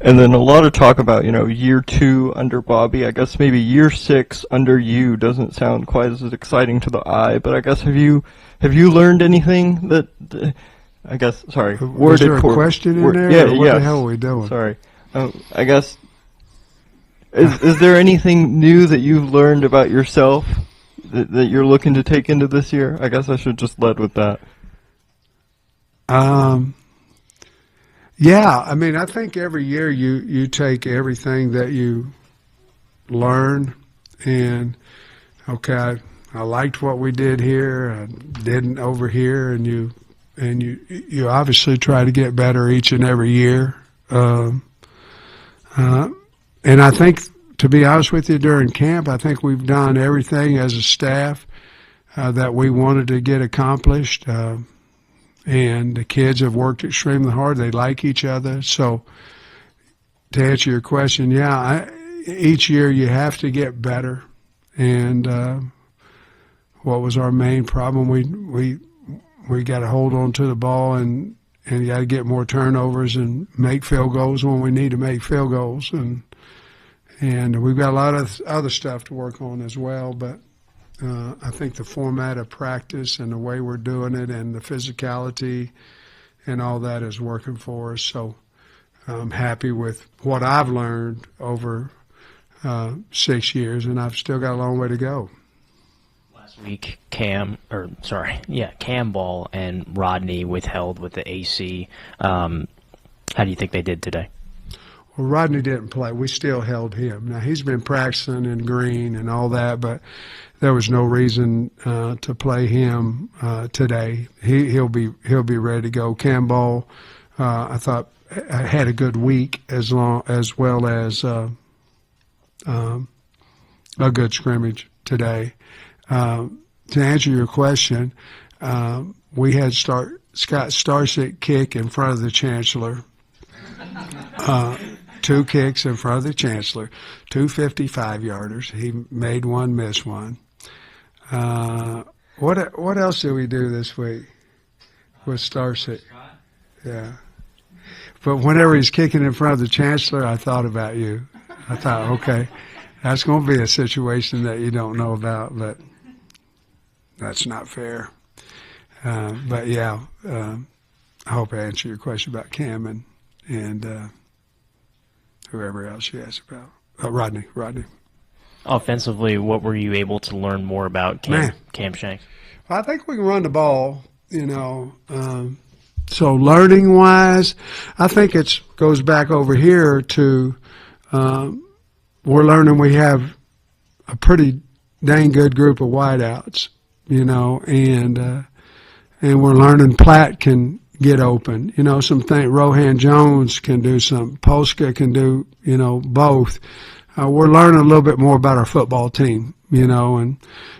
And then a lot of talk about, year 2 under Bobby. I guess maybe year 6 under you doesn't sound quite as exciting to the eye, but I guess have you learned anything that, I guess, sorry. Was there a question in there? Yeah, what the hell are we doing? Sorry. I guess, is there anything new that you've learned about yourself that you're looking to take into this year? I guess I should just lead with that. Yeah, I mean, I think every year you take everything that you learn and, okay, I liked what we did here, I didn't over here, and you obviously try to get better each and every year. And I think, to be honest with you, during camp, I think we've done everything as a staff that we wanted to get accomplished. And the kids have worked extremely hard. They like each other. So to answer your question, yeah, each year you have to get better. And what was our main problem? We got to hold on to the ball and you got to get more turnovers and make field goals when we need to make field goals. And we've got a lot of other stuff to work on as well, but I think the format of practice and the way we're doing it and the physicality and all that is working for us. So I'm happy with what I've learned over 6 years, and I've still got a long way to go. Last week, Cam Ball and Rodney withheld with the AC. How do you think they did today? Well, Rodney didn't play. We still held him. Now, he's been practicing in green and all that, but there was no reason to play him today. He'll be ready to go. Cam Ball, I thought, had a good week as well as a good scrimmage today. To answer your question, we had Scott Starsick kick in front of the Chancellor. 2 kicks in front of the Chancellor, 2 55-yarders. He made one, missed one. What else did we do this week with Starsick? Yeah. But whenever he's kicking in front of the Chancellor, I thought about you. I thought, okay, that's going to be a situation that you don't know about, but that's not fair. But, yeah, I hope I answered your question about Cam and whoever else you asked about. Rodney. Offensively, what were you able to learn more about Cam Shanks? I think we can run the ball, so learning-wise, I think it goes back over here to we're learning we have a pretty dang good group of wideouts, and we're learning Platt can get open. Something Rohan Jones can do something. Polska can do, both. We're learning a little bit more about our football team, and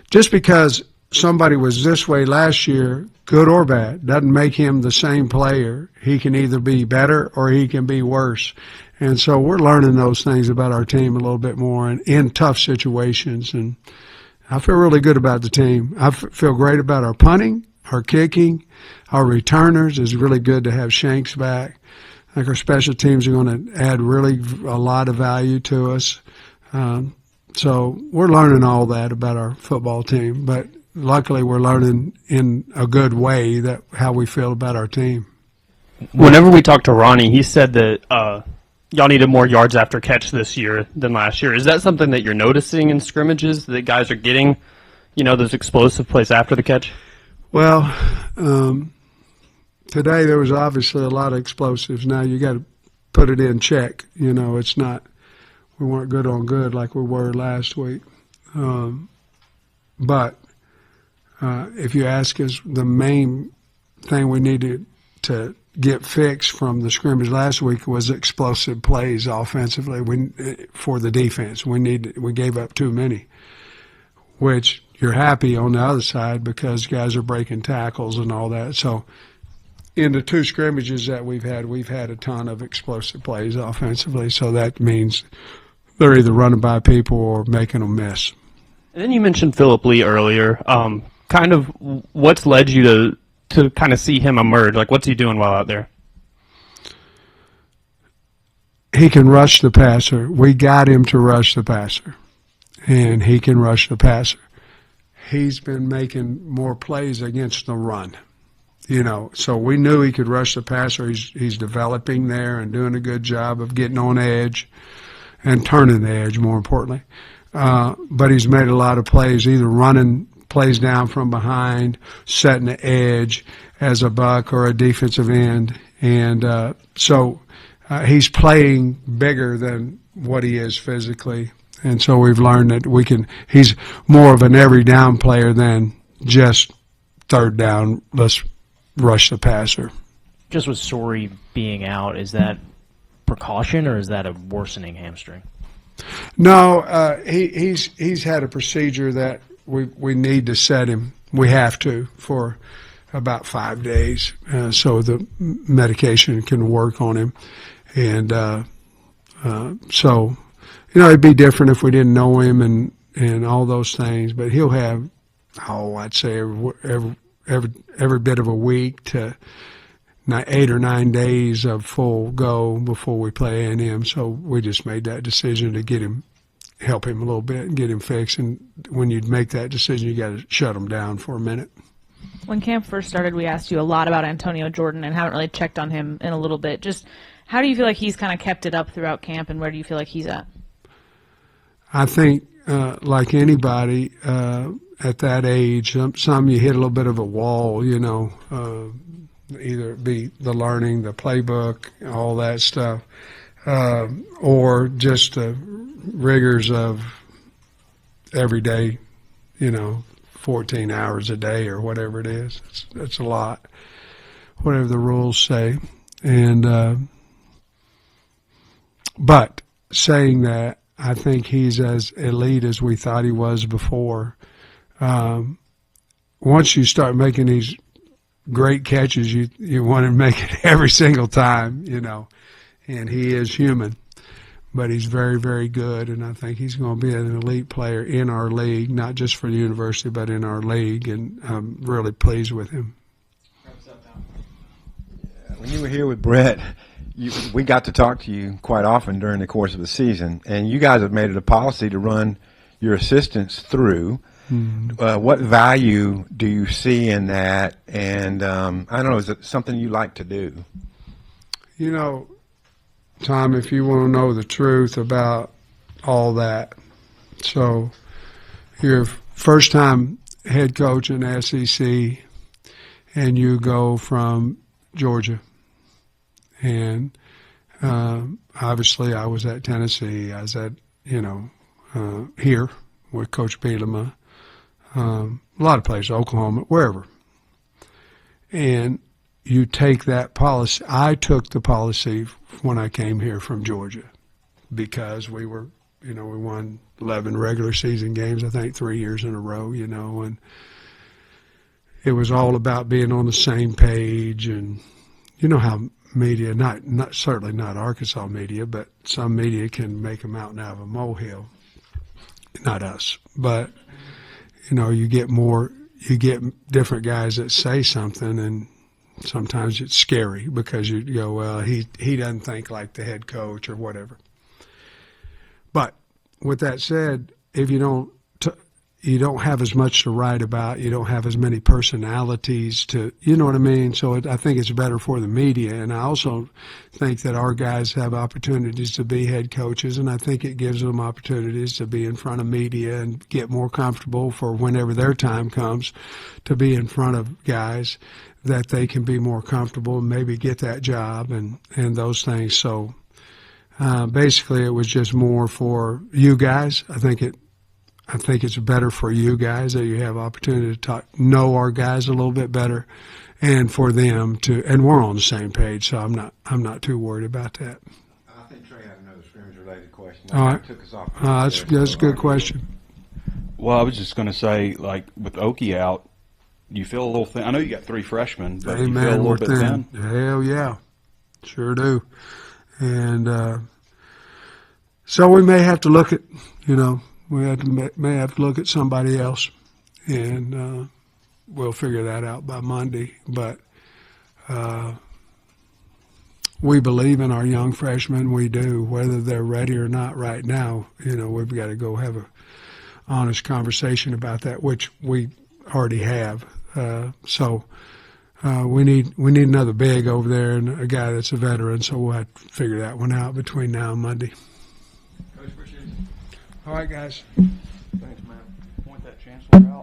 just because somebody was this way last year, good or bad, doesn't make him the same player. He can either be better or he can be worse. And so we're learning those things about our team a little bit more and in tough situations. And I feel really good about the team. I feel great about our punting, our kicking, our returners. It's really good to have Shanks back. I think our special teams are going to add really a lot of value to us. So we're learning all that about our football team, but luckily we're learning in a good way how we feel about our team. Whenever we talked to Ronnie, he said that y'all needed more yards after catch this year than last year. Is that something that you're noticing in scrimmages, that guys are getting, those explosive plays after the catch? Well, today there was obviously a lot of explosives. Now you got to put it in check. It's not, we weren't good on good like we were last week. But if you ask us, the main thing we needed to get fixed from the scrimmage last week was explosive plays offensively. For the defense, we gave up too many, which you're happy on the other side because guys are breaking tackles and all that. So in the 2 scrimmages that we've had a ton of explosive plays offensively. So that means they're either running by people or making them miss. And then you mentioned Phillip Lee earlier. Kind of what's led you to kind of see him emerge? Like, what's he doing while out there? he can rush the passer. We got him to rush the passer, and he can rush the passer. He's been making more plays against the run, so we knew he could rush the passer. He's developing there and doing a good job of getting on edge and turning the edge, more importantly. But he's made a lot of plays, either running plays down from behind, setting the edge as a buck or a defensive end. And so he's playing bigger than what he is physically. And so we've learned that he's more of an every down player than just third down, let's rush the passer. Just with Sorey being out, is that precaution or is that a worsening hamstring? No, he's had a procedure that we need to set him. We have to for about 5 days, so the medication can work on him. And so, it'd be different if we didn't know him and all those things. But he'll have, I'd say every bit of a week to 8 or 9 days of full go before we play A&M. So we just made that decision to help him a little bit and get him fixed. And when you make that decision, you got to shut him down for a minute. When camp first started, we asked you a lot about Antonio Jordan and haven't really checked on him in a little bit. Just how do you feel like he's kind of kept it up throughout camp, and where do you feel like he's at? I think, like anybody at that age, some you hit a little bit of a wall, either it be the learning, the playbook, all that stuff, or just the rigors of every day, 14 hours a day or whatever it is. It's a lot, whatever the rules say. And but saying that, I think he's as elite as we thought he was before. Once you start making these great catches, you want to make it every single time, and he is human. But he's very, very good, and I think he's going to be an elite player in our league, not just for the university, but in our league, and I'm really pleased with him. When you were here with Brett, we got to talk to you quite often during the course of the season, and you guys have made it a policy to run your assistants through. Mm-hmm. What value do you see in that? And I don't know, is it something you like to do? Tom, if you want to know the truth about all that, so you're first time head coach in the SEC, and you go from Georgia. And obviously I was at Tennessee. I was at, here with Coach Bielema, a lot of places, Oklahoma, wherever. And you take that policy. I took the policy when I came here from Georgia because we were, we won 11 regular season games, I think 3 years in a row, and it was all about being on the same page. And you know how media, not certainly not Arkansas media, but some media can make a mountain out of a molehill. Not us, but you get different guys that say something, and sometimes it's scary because you go, well, he doesn't think like the head coach or whatever. But with that said, if you don't have as much to write about, you don't have as many personalities to, you know what I mean? So I think it's better for the media. And I also think that our guys have opportunities to be head coaches, and I think it gives them opportunities to be in front of media and get more comfortable for whenever their time comes to be in front of guys, that they can be more comfortable and maybe get that job and those things. So basically it was just more for you guys. I think it's better for you guys that you have opportunity to know our guys a little bit better, and for them to, and we're on the same page, so I'm not too worried about that. I think Trey had another scrimmage-related question. All right. Took us off That's a good question. Well, I was just going to say, like, with Okie out, you feel a little thin. I know you got 3 freshmen, but Hey, you man, feel a little we're bit thin. thin. Hell yeah, sure do. And so we may have to look at, may have to look at somebody else, and we'll figure that out by Monday. But we believe in our young freshmen. We do. Whether they're ready or not right now, we've got to go have a honest conversation about that, which we already have. So we need another big over there and a guy that's a veteran. So we'll have to figure that one out between now and Monday. Coach, appreciate it. All right, guys. Thanks, man. Point that chancellor out.